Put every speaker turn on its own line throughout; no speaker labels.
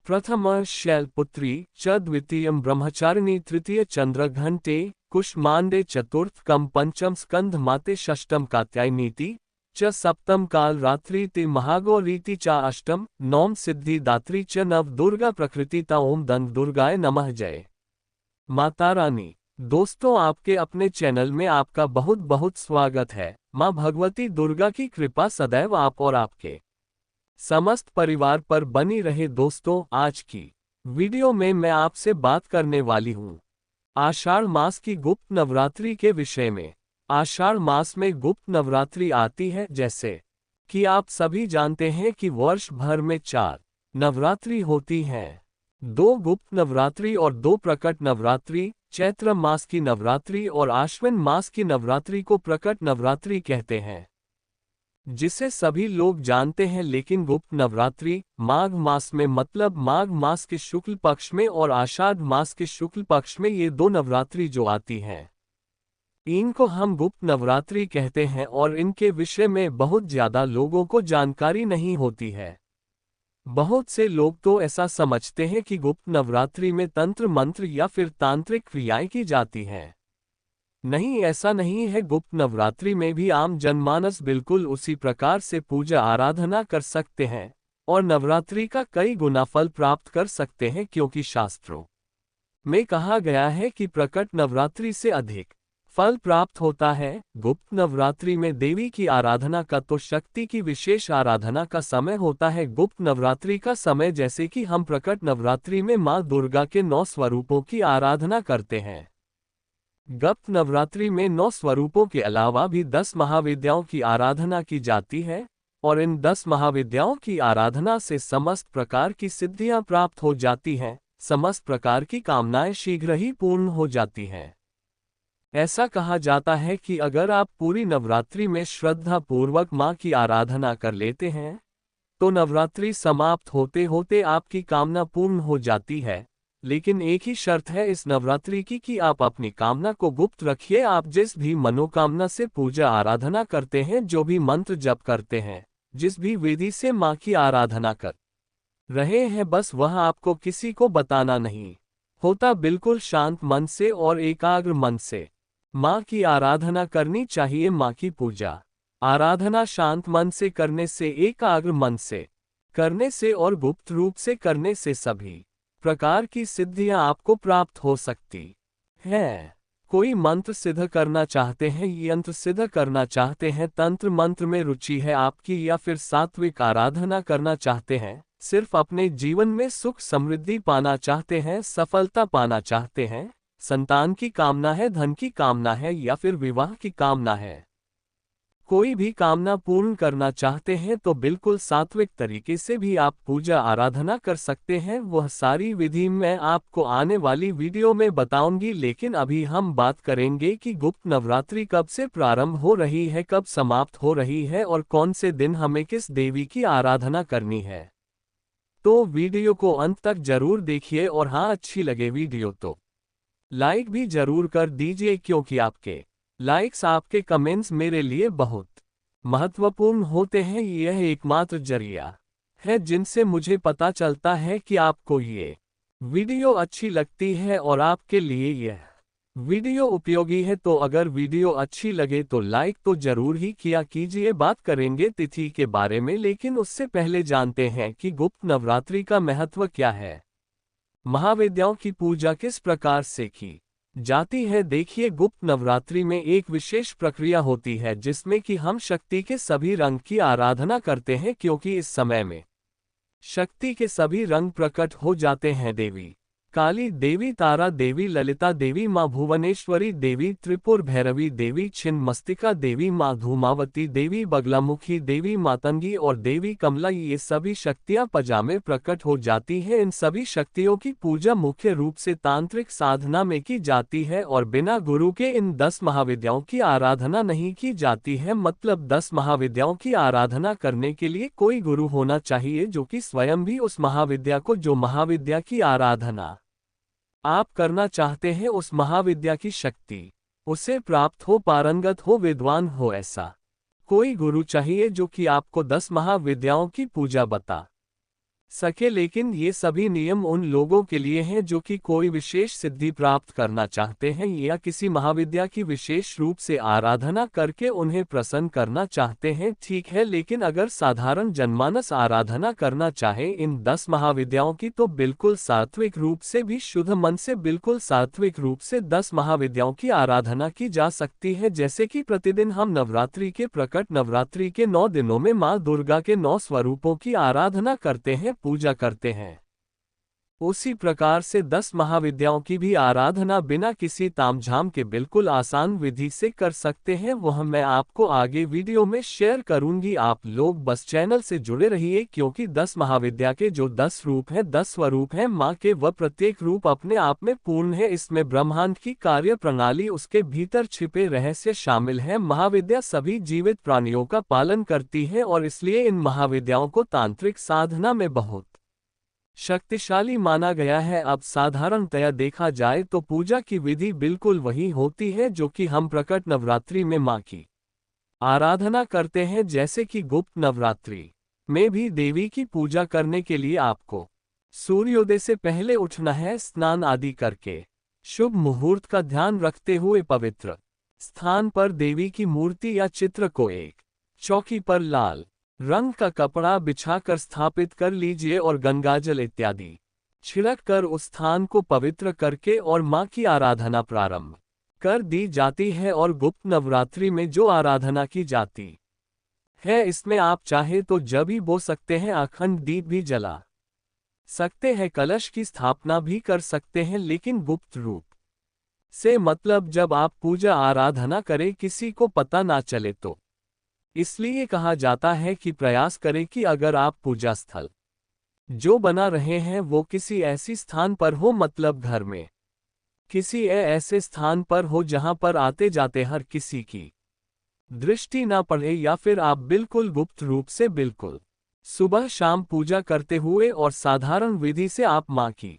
प्रथम शैलपुत्री च द्वितीयं ब्रह्मचारिणी तृतीय चंद्रघंटे कुष्मांडे चतुर्थकम पंचम स्कंध माते षष्टम कात्यायनीति च सप्तम काल रात्रि महागौरीति च अष्टम नौम सिद्धिदात्री च नव दुर्गा प्रकृतिता ओम दंत दुर्गाय नमः। जय माता रानी। दोस्तों, आपके अपने चैनल में आपका बहुत बहुत स्वागत है। मां भगवती दुर्गा की कृपा सदैव आप और आपके समस्त परिवार पर बनी रहे। दोस्तों, आज की वीडियो में मैं आपसे बात करने वाली हूं आषाढ़ मास की गुप्त नवरात्रि के विषय में। आषाढ़ मास में गुप्त नवरात्रि आती है, जैसे कि आप सभी जानते हैं कि वर्ष भर में 4 नवरात्रि होती हैं। 2 गुप्त नवरात्रि और 2 प्रकट नवरात्रि। चैत्र मास की नवरात्रि और आश्विन मास की नवरात्रि को प्रकट नवरात्रि कहते हैं, जिसे सभी लोग जानते हैं। लेकिन गुप्त नवरात्रि माघ मास में, मतलब माघ मास के शुक्ल पक्ष में और आषाढ़ मास के शुक्ल पक्ष में, ये 2 नवरात्रि जो आती हैं, इनको हम गुप्त नवरात्रि कहते हैं और इनके विषय में बहुत ज्यादा लोगों को जानकारी नहीं होती है। बहुत से लोग तो ऐसा समझते हैं कि गुप्त नवरात्रि में तंत्र मंत्र या फिर तांत्रिक क्रियाएं की जाती हैं। नहीं, ऐसा नहीं है। गुप्त नवरात्रि में भी आम जनमानस बिल्कुल उसी प्रकार से पूजा आराधना कर सकते हैं और नवरात्रि का कई गुना फल प्राप्त कर सकते हैं, क्योंकि शास्त्रों में कहा गया है कि प्रकट नवरात्रि से अधिक फल प्राप्त होता है। गुप्त नवरात्रि में देवी की आराधना का तो शक्ति की विशेष आराधना का समय होता है। गुप्त नवरात्रि का समय, जैसे कि हम प्रकट नवरात्रि में मां दुर्गा के 9 स्वरूपों की आराधना करते हैं। गुप्त नवरात्रि में 9 स्वरूपों के अलावा भी 10 महाविद्याओं की आराधना की जाती है और इन 10 महाविद्याओं की आराधना से समस्त प्रकार की सिद्धियां प्राप्त हो जाती हैं। समस्त प्रकार की कामनाएं शीघ्र ही पूर्ण हो जाती हैं। ऐसा कहा जाता है कि अगर आप पूरी नवरात्रि में श्रद्धा पूर्वक मां की आराधना कर लेते हैं तो नवरात्रि समाप्त होते होते आपकी कामना पूर्ण हो जाती है। लेकिन एक ही शर्त है इस नवरात्रि की कि आप अपनी कामना को गुप्त रखिए। आप जिस भी मनोकामना से पूजा आराधना करते हैं, जो भी मंत्र जप करते हैं, जिस भी विधि से मां की आराधना कर रहे हैं, बस वह आपको किसी को बताना नहीं होता। बिल्कुल शांत मन से और एकाग्र मन से मां की आराधना करनी चाहिए। मां की पूजा आराधना शांत मन से करने से, एकाग्र मन से करने से और गुप्त रूप से करने से सभी प्रकार की सिद्धियां आपको प्राप्त हो सकती हैं। कोई मंत्र सिद्ध करना चाहते हैं, यंत्र सिद्ध करना चाहते हैं, तंत्र मंत्र में रुचि है आपकी, या फिर सात्विक आराधना करना चाहते हैं, सिर्फ अपने जीवन में सुख समृद्धि पाना चाहते हैं, सफलता पाना चाहते हैं, संतान की कामना है, धन की कामना है, या फिर विवाह की कामना है, कोई भी कामना पूर्ण करना चाहते हैं, तो बिल्कुल सात्विक तरीके से भी आप पूजा आराधना कर सकते हैं। वह सारी विधि मैं आपको आने वाली वीडियो में बताऊंगी। लेकिन अभी हम बात करेंगे कि गुप्त नवरात्रि कब से प्रारंभ हो रही है, कब समाप्त हो रही है और कौन से दिन हमें किस देवी की आराधना करनी है। तो वीडियो को अंत तक जरूर देखिए और हाँ, अच्छी लगे वीडियो तो लाइक भी जरूर कर दीजिए, क्योंकि आपके लाइक्स, आपके कमेंट्स मेरे लिए बहुत महत्वपूर्ण होते हैं। यह एकमात्र जरिया है जिनसे मुझे पता चलता है कि आपको ये वीडियो अच्छी लगती है और आपके लिए यह वीडियो उपयोगी है। तो अगर वीडियो अच्छी लगे तो लाइक तो जरूर ही किया कीजिए। बात करेंगे तिथि के बारे में, लेकिन उससे पहले जानते हैं कि गुप्त नवरात्रि का महत्व क्या है, महाविद्याओं की पूजा किस प्रकार से की जाती है। देखिए, गुप्त नवरात्रि में एक विशेष प्रक्रिया होती है जिसमें कि हम शक्ति के सभी रंग की आराधना करते हैं, क्योंकि इस समय में शक्ति के सभी रंग प्रकट हो जाते हैं। देवी काली देवी, तारा देवी, ललिता देवी, मां भुवनेश्वरी देवी, त्रिपुर भैरवी देवी, छिन्नमस्तिका देवी, मां धूमावती देवी, बगलामुखी देवी, मातंगी और देवी कमला, ये सभी शक्तियां पजामे प्रकट हो जाती हैं। इन सभी शक्तियों की पूजा मुख्य रूप से तांत्रिक साधना में की जाती है और बिना गुरु के इन 10 महाविद्याओं की आराधना नहीं की जाती है। मतलब 10 महाविद्याओं की आराधना करने के लिए कोई गुरु होना चाहिए, जो कि स्वयं भी उस महाविद्या को, जो महाविद्या की आराधना आप करना चाहते हैं, उस महाविद्या की शक्ति उसे प्राप्त हो, पारंगत हो, विद्वान हो। ऐसा कोई गुरु चाहिए जो कि आपको 10 महाविद्याओं की पूजा बता सके, लेकिन ये सभी नियम उन लोगों के लिए हैं जो कि कोई विशेष सिद्धि प्राप्त करना चाहते हैं या किसी महाविद्या की विशेष रूप से आराधना करके उन्हें प्रसन्न करना चाहते हैं। ठीक है, लेकिन अगर साधारण जनमानस आराधना करना चाहे इन 10 महाविद्याओं की, तो बिल्कुल सात्विक रूप से भी, शुद्ध मन से बिल्कुल सात्विक रूप से 10 महाविद्याओं की आराधना की जा सकती है। जैसे कि प्रतिदिन हम नवरात्रि के प्रकट नवरात्रि के 9 दिनों में माँ दुर्गा के 9 स्वरूपों की आराधना करते हैं, पूजा करते हैं, उसी प्रकार से 10 महाविद्याओं की भी आराधना बिना किसी तामझाम के बिल्कुल आसान विधि से कर सकते हैं। वह मैं आपको आगे वीडियो में शेयर करूंगी। आप लोग बस चैनल से जुड़े रहिए, क्योंकि 10 महाविद्या के जो 10 रूप हैं, 10 स्वरूप हैं माँ के, वह प्रत्येक रूप अपने आप में पूर्ण है। इसमें ब्रह्मांड की कार्य प्रणाली, उसके भीतर छिपे रहस्य शामिल है। महाविद्या सभी जीवित प्राणियों का पालन करती है और इसलिए इन महाविद्याओं को तांत्रिक साधना में बहुत शक्तिशाली माना गया है। अब साधारणतया देखा जाए तो पूजा की विधि बिल्कुल वही होती है जो कि हम प्रकट नवरात्रि में माँ की आराधना करते हैं। जैसे कि गुप्त नवरात्रि में भी देवी की पूजा करने के लिए आपको सूर्योदय से पहले उठना है, स्नान आदि करके शुभ मुहूर्त का ध्यान रखते हुए पवित्र स्थान पर देवी की मूर्ति या चित्र को एक चौकी पर लाल रंग का कपड़ा बिछाकर स्थापित कर लीजिए और गंगाजल इत्यादि छिड़क कर उस स्थान को पवित्र करके और माँ की आराधना प्रारंभ कर दी जाती है। और गुप्त नवरात्रि में जो आराधना की जाती है, इसमें आप चाहे तो जब भी बो सकते हैं, अखंड दीप भी जला सकते हैं, कलश की स्थापना भी कर सकते हैं, लेकिन गुप्त रूप से मतलब जब आप पूजा आराधना करें किसी को पता ना चले। तो इसलिए कहा जाता है कि प्रयास करें कि अगर आप पूजा स्थल जो बना रहे हैं वो किसी ऐसी स्थान पर हो, मतलब घर में किसी ऐसे स्थान पर हो जहां पर आते जाते हर किसी की दृष्टि ना पड़े, या फिर आप बिल्कुल गुप्त रूप से बिल्कुल सुबह शाम पूजा करते हुए और साधारण विधि से आप माँ की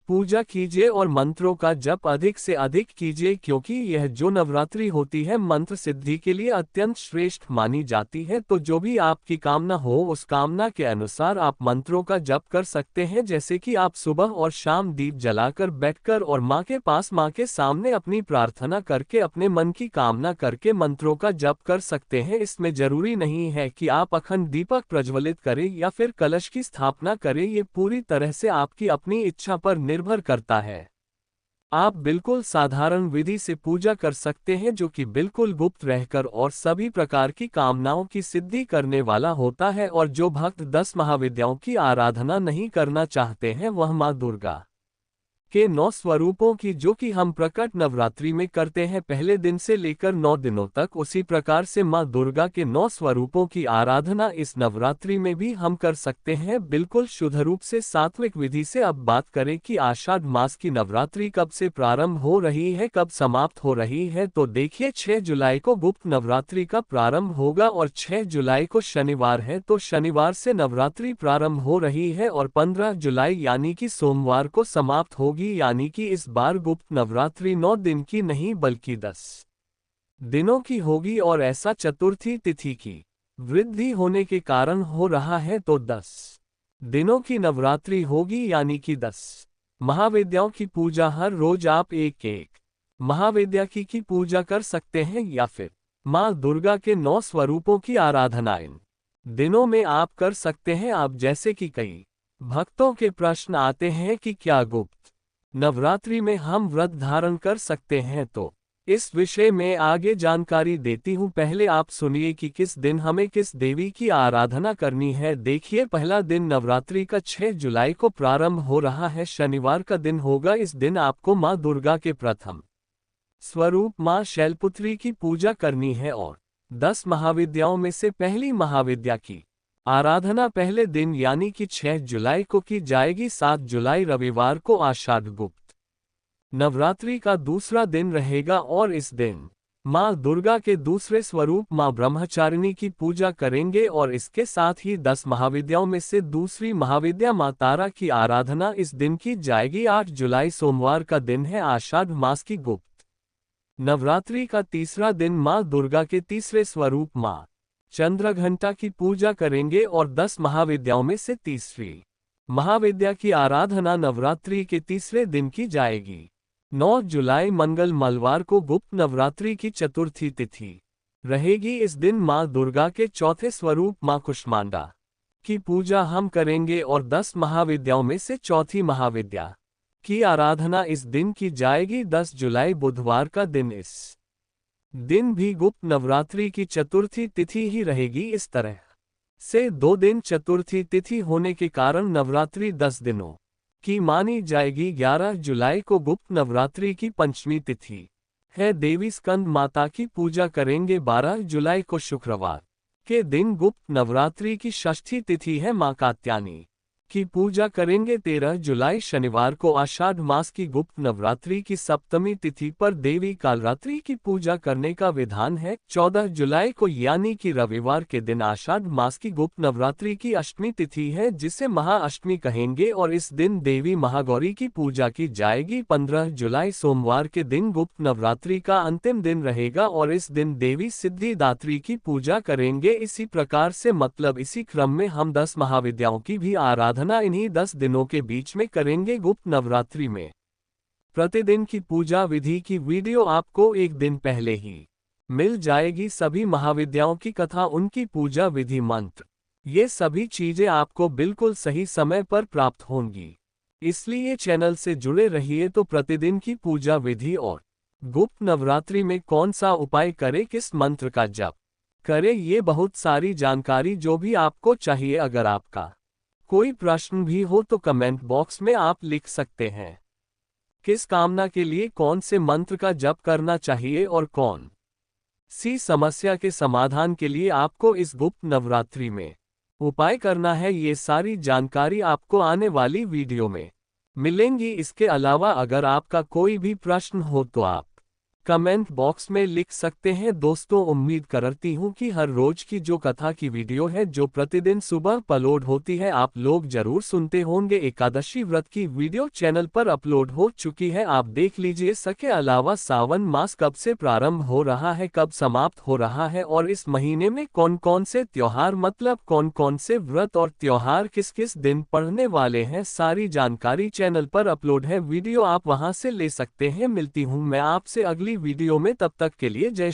पूजा कीजिए और मंत्रों का जप अधिक से अधिक कीजिए, क्योंकि यह जो नवरात्रि होती है मंत्र सिद्धि के लिए अत्यंत श्रेष्ठ मानी जाती है। तो जो भी आपकी कामना हो उस कामना के अनुसार आप मंत्रों का जप कर सकते हैं। जैसे कि आप सुबह और शाम दीप जलाकर बैठकर और माँ के पास, माँ के सामने अपनी प्रार्थना करके, अपने मन की कामना करके मंत्रों का जप कर सकते हैं। इसमें जरूरी नहीं है कि आप अखंड दीपक प्रज्वलित करें या फिर कलश की स्थापना करें, ये पूरी तरह से आपकी अपनी इच्छा पर निर्भर करता है। आप बिल्कुल साधारण विधि से पूजा कर सकते हैं जो कि बिल्कुल गुप्त रहकर और सभी प्रकार की कामनाओं की सिद्धि करने वाला होता है। और जो भक्त 10 महाविद्याओं की आराधना नहीं करना चाहते हैं, वह माँ दुर्गा के 9 स्वरूपों की, जो कि हम प्रकट नवरात्रि में करते हैं पहले दिन से लेकर 9 दिनों तक, उसी प्रकार से माँ दुर्गा के 9 स्वरूपों की आराधना इस नवरात्रि में भी हम कर सकते हैं, बिल्कुल शुद्ध रूप से सात्विक विधि से। अब बात करें कि आषाढ़ मास की नवरात्रि कब से प्रारंभ हो रही है, कब समाप्त हो रही है, तो देखिए 6 जुलाई को गुप्त नवरात्रि का प्रारंभ होगा और 6 जुलाई को शनिवार है, तो शनिवार से नवरात्रि प्रारंभ हो रही है और 15 जुलाई यानी कि सोमवार को समाप्त होगी। यानी कि इस बार गुप्त नवरात्रि 9 दिन की नहीं बल्कि 10 दिनों की होगी, और ऐसा चतुर्थी तिथि की वृद्धि होने के कारण हो रहा है, तो 10 दिनों की नवरात्रि होगी। यानी कि 10 महाविद्याओं की पूजा हर रोज आप एक एक महाविद्या की पूजा कर सकते हैं, या फिर माँ दुर्गा के 9 स्वरूपों की आराधना इन दिनों में आप कर सकते हैं। आप जैसे कि कई भक्तों के प्रश्न आते हैं कि क्या गुप्त नवरात्रि में हम व्रत धारण कर सकते हैं, तो इस विषय में आगे जानकारी देती हूँ। पहले आप सुनिए कि किस दिन हमें किस देवी की आराधना करनी है। देखिए, पहला दिन नवरात्रि का 6 जुलाई को प्रारंभ हो रहा है, शनिवार का दिन होगा। इस दिन आपको माँ दुर्गा के प्रथम स्वरूप माँ शैलपुत्री की पूजा करनी है और 10 महाविद्याओं में से पहली महाविद्या की आराधना पहले दिन यानी कि 6 जुलाई को की जाएगी। 7 जुलाई रविवार को आषाढ़ गुप्त नवरात्रि का दूसरा दिन रहेगा और इस दिन माँ दुर्गा के दूसरे स्वरूप माँ ब्रह्मचारिणी की पूजा करेंगे और इसके साथ ही 10 महाविद्याओं में से दूसरी महाविद्या माँ तारा की आराधना इस दिन की जाएगी। 8 जुलाई सोमवार का दिन है, आषाढ़ मास की गुप्त नवरात्रि का तीसरा दिन माँ दुर्गा के तीसरे स्वरूप माँ चंद्रघंटा की पूजा करेंगे और 10 महाविद्याओं में से तीसरी महाविद्या की आराधना नवरात्रि के तीसरे दिन की जाएगी। 9 जुलाई मंगल मलवार को गुप्त नवरात्रि की चतुर्थी तिथि रहेगी। इस दिन मां दुर्गा के चौथे स्वरूप मां कुष्मांडा की पूजा हम करेंगे और 10 महाविद्याओं में से चौथी महाविद्या की आराधना इस दिन की जाएगी। 10 जुलाई बुधवार का दिन, इस दिन भी गुप्त नवरात्रि की चतुर्थी तिथि ही रहेगी। इस तरह से 2 दिन चतुर्थी तिथि होने के कारण नवरात्रि 10 दिनों की मानी जाएगी। 11 जुलाई को गुप्त नवरात्रि की पंचमी तिथि है। देवी स्कंद माता की पूजा करेंगे। 12 जुलाई को शुक्रवार के दिन गुप्त नवरात्रि की षष्ठी तिथि है। मां कात्यायनी की पूजा करेंगे। 13 जुलाई शनिवार को आषाढ़ मास की गुप्त नवरात्रि की सप्तमी तिथि पर देवी कालरात्रि की पूजा करने का विधान है। 14 जुलाई को यानी कि रविवार के दिन आषाढ़ मास की गुप्त नवरात्रि की अष्टमी तिथि है, जिसे महाअष्टमी कहेंगे और इस दिन देवी महागौरी की पूजा की जाएगी। 15 जुलाई सोमवार के दिन गुप्त नवरात्रि का अंतिम दिन रहेगा और इस दिन देवी सिद्धिदात्री की पूजा करेंगे। इसी प्रकार से मतलब इसी क्रम में हम 10 महाविद्याओं की भी आराधना इन्हीं 10 दिनों के बीच में करेंगे। गुप्त नवरात्रि में प्रतिदिन की पूजा विधि की वीडियो आपको एक दिन पहले ही मिल जाएगी। सभी महाविद्याओं की कथा, उनकी पूजा विधि, मंत्र, ये सभी चीजें आपको बिल्कुल सही समय पर प्राप्त होंगी। इसलिए चैनल से जुड़े रहिए। तो प्रतिदिन की पूजा विधि और गुप्त नवरात्रि में कौन सा उपाय करें, किस मंत्र का जप करें, ये बहुत सारी जानकारी जो भी आपको चाहिए। अगर आपका कोई प्रश्न भी हो तो कमेंट बॉक्स में आप लिख सकते हैं। किस कामना के लिए कौन से मंत्र का जप करना चाहिए और कौन सी समस्या के समाधान के लिए आपको इस गुप्त नवरात्रि में उपाय करना है, ये सारी जानकारी आपको आने वाली वीडियो में मिलेंगी। इसके अलावा अगर आपका कोई भी प्रश्न हो तो आप कमेंट बॉक्स में लिख सकते हैं। दोस्तों, उम्मीद करती हूँ कि हर रोज की जो कथा की वीडियो है जो प्रतिदिन सुबह अपलोड होती है आप लोग जरूर सुनते होंगे। एकादशी व्रत की वीडियो चैनल पर अपलोड हो चुकी है, आप देख लीजिए। इसके अलावा सावन मास कब से प्रारंभ हो रहा है, कब समाप्त हो रहा है और इस महीने में कौन कौन से त्योहार मतलब कौन कौन से व्रत और त्योहार किस किस दिन पड़ने वाले हैं, सारी जानकारी चैनल पर अपलोड है। वीडियो आप वहां से ले सकते हैं। मिलती हूँ मैं आपसे अगली वीडियो में, तब तक के लिए जय